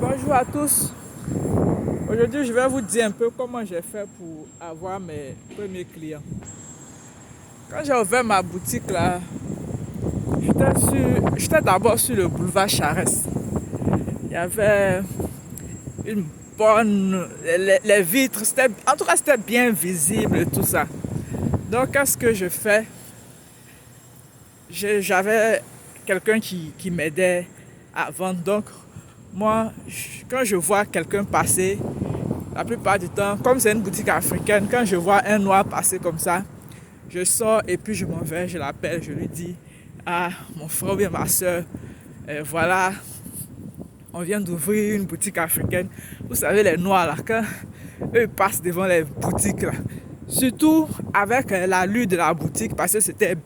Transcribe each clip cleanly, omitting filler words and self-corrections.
Bonjour à tous. Aujourd'hui, je vais vous dire un peu comment j'ai fait pour avoir mes premiers clients. Quand j'ai ouvert ma boutique là, j'étais d'abord sur le boulevard Charest. Il y avait une bonne, les vitres, en tout cas c'était bien visible et tout ça. Donc qu'est-ce que je fais? J'avais quelqu'un qui m'aidait à vendre. Donc moi, quand je vois quelqu'un passer, la plupart du temps, comme c'est une boutique africaine, quand je vois un noir passer comme ça, je sors et puis je m'en vais, je l'appelle, je lui dis, ah, mon frère ou bien ma soeur, voilà, on vient d'ouvrir une boutique africaine. Vous savez, les noirs là, quand eux passent devant les boutiques là, surtout avec l'allure de la boutique, parce que c'était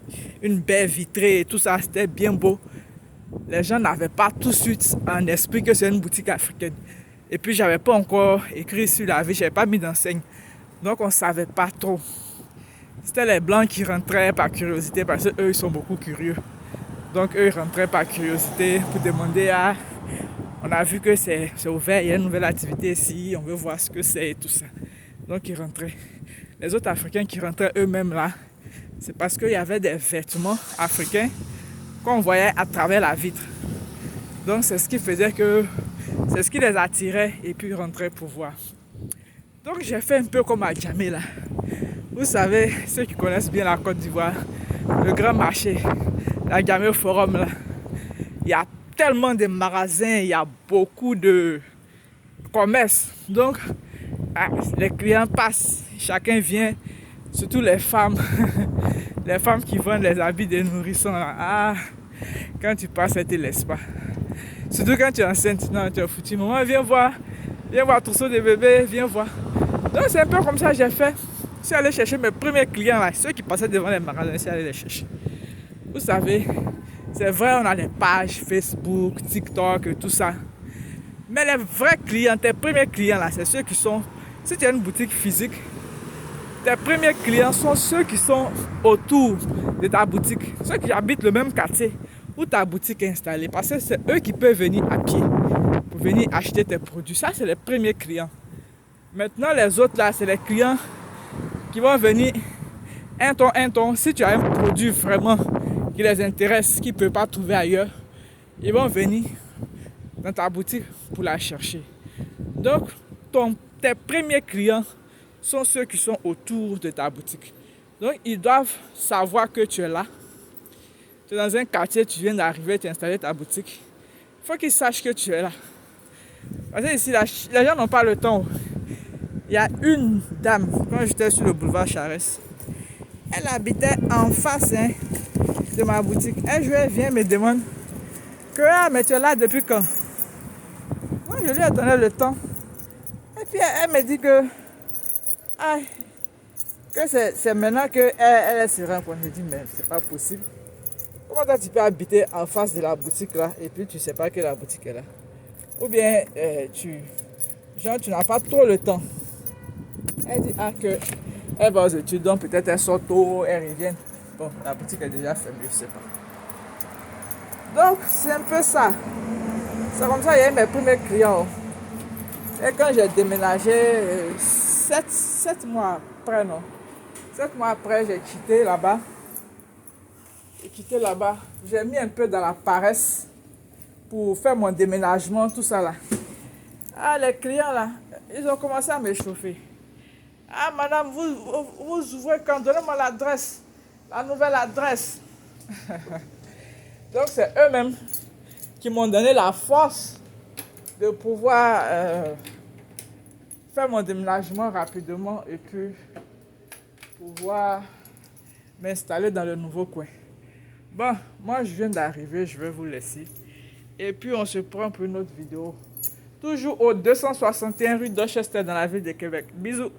une baie vitrée et tout ça, c'était bien beau. Les gens n'avaient pas tout de suite en esprit que c'est une boutique africaine. Et puis, j'avais pas encore écrit sur la vie, j'avais pas mis d'enseigne. Donc, on savait pas trop. C'était les blancs qui rentraient par curiosité parce qu'eux, ils sont beaucoup curieux. Donc, eux, ils rentraient par curiosité pour demander on a vu que c'est ouvert, il y a une nouvelle activité ici, on veut voir ce que c'est et tout ça. Donc, ils rentraient. Les autres Africains qui rentraient eux-mêmes là, c'est parce qu'il y avait des vêtements africains qu'on voyait à travers la vitre. Donc, c'est ce qui faisait que c'est ce qui les attirait et puis ils rentraient pour voir. Donc j'ai fait un peu comme à Djamé là. Vous savez, ceux qui connaissent bien la Côte d'Ivoire, le grand marché, la Djamé Forum là. Il y a tellement de magasins, il y a beaucoup de commerce. Donc les clients passent, chacun vient, surtout les femmes. Les femmes qui vendent les habits des nourrissons là. Ah, quand tu passes, elles ne te laissent pas. Surtout quand tu es enceinte, non, tu es foutu. Maman, viens voir trousseau de bébé, viens voir. Donc c'est un peu comme ça que j'ai fait. Je suis allé chercher mes premiers clients là, ceux qui passaient devant les magasins, je suis allé les chercher. Vous savez, c'est vrai, on a les pages Facebook, TikTok et tout ça. Mais les vrais clients, tes premiers clients là, c'est ceux qui sont, si tu as une boutique physique, tes premiers clients sont ceux qui sont autour de ta boutique, ceux qui habitent le même quartier où ta boutique est installée. Parce que c'est eux qui peuvent venir à pied pour venir acheter tes produits. Ça, c'est les premiers clients. Maintenant, les autres, là, c'est les clients qui vont venir un ton. Si tu as un produit vraiment qui les intéresse, qu'ils ne peuvent pas trouver ailleurs, ils vont venir dans ta boutique pour la chercher. Donc, tes premiers clients sont ceux qui sont autour de ta boutique. Donc, ils doivent savoir que tu es là. Tu es dans un quartier, tu viens d'arriver, tu as installé ta boutique. Il faut qu'ils sachent que tu es là. Parce que ici, les gens n'ont pas le temps. Il y a une dame, quand j'étais sur le boulevard Charest, elle habitait en face de ma boutique. Un jour, elle vient me demande mais tu es là depuis quand? Moi, je lui ai donné le temps. Et puis, elle me dit que c'est maintenant qu'elle elle se rend compte. Je dis, mais c'est pas possible. Comment toi, tu peux habiter en face de la boutique là et puis tu sais pas que la boutique est là? Ou bien tu n'as pas trop le temps. Elle dit que elle va aux études, donc peut-être elle sort tôt, elle revient. Bon, la boutique est déjà fermée, je sais pas. Donc c'est un peu ça. C'est comme ça qu'il y a eu mes premiers clients. Et quand j'ai déménagé, 7 mois après, non. 7 mois après, j'ai quitté là-bas. J'ai mis un peu dans la paresse pour faire mon déménagement, tout ça là. Ah, les clients là, ils ont commencé à me chauffer. Ah, madame, vous ouvrez quand? Donnez-moi l'adresse, la nouvelle adresse. Donc, c'est eux-mêmes qui m'ont donné la force de pouvoir faire mon déménagement rapidement et puis pouvoir m'installer dans le nouveau coin. Bon, moi, je viens d'arriver, je vais vous laisser. Et puis, on se prend pour une autre vidéo. Toujours au 261 rue Dorchester dans la ville de Québec. Bisous.